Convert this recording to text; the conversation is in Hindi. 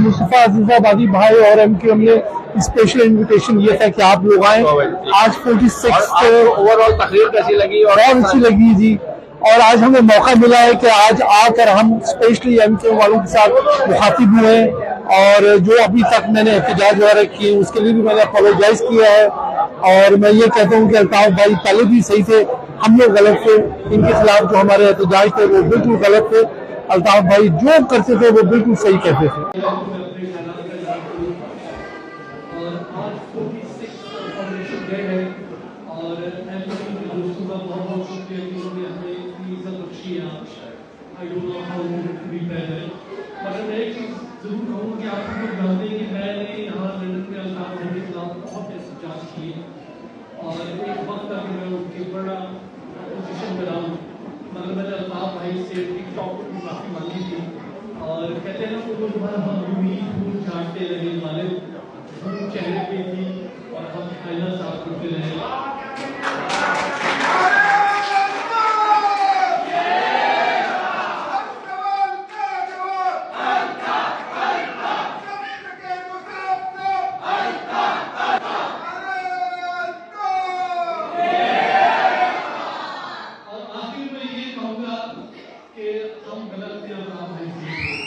मुस्तफा अजीजाबादी भाई और एमके हमने स्पेशल इनविटेशन दिया था कि आप लोग आए। आज 46 ओवरऑल तकरीर कैसी लगी? और बहुत अच्छी लगी जी। और आज हमें मौका मिला है कि आज आकर हम स्पेशली एमके वालों के साथ मुखातिब हुए और जो अभी तक मैंने एहतजाज वगैरह किए उसके लिए भी मैंने अपोलोजाइज किया है। और मैं ये कहता हूँ कि अल्ताफ भाई पहले भी सही थे, हम लोग गलत थे, इनके खिलाफ जो हमारे एहतजाज थे वो बिल्कुल गलत थे। अल्ताफ भाई जो करते थे वो बिल्कुल सही कहते थे। I don't know how to prepare that. मगर मैं एक चीज़ जरूर कहूँगा कि आप सब लोग जानते हैं कि मैंने यहाँ लंदन में अल्ताफ भाई के खिलाफ बहुत एहतजाज किए और एक वक्त तक मैं उनके बड़ा पोजीशन में रहा। मगर मैंने अल्ताफ भाई से टिकटॉक पर भी माफ़ी मांगी थी और कहते हैं ना कि वो हमारा हम उम्मीद भूल जाते रहे, हमारे भूल चेहरे पे थी और हम आईना साफ करते रहे। हम गलत थे अल्ताफ भाई से।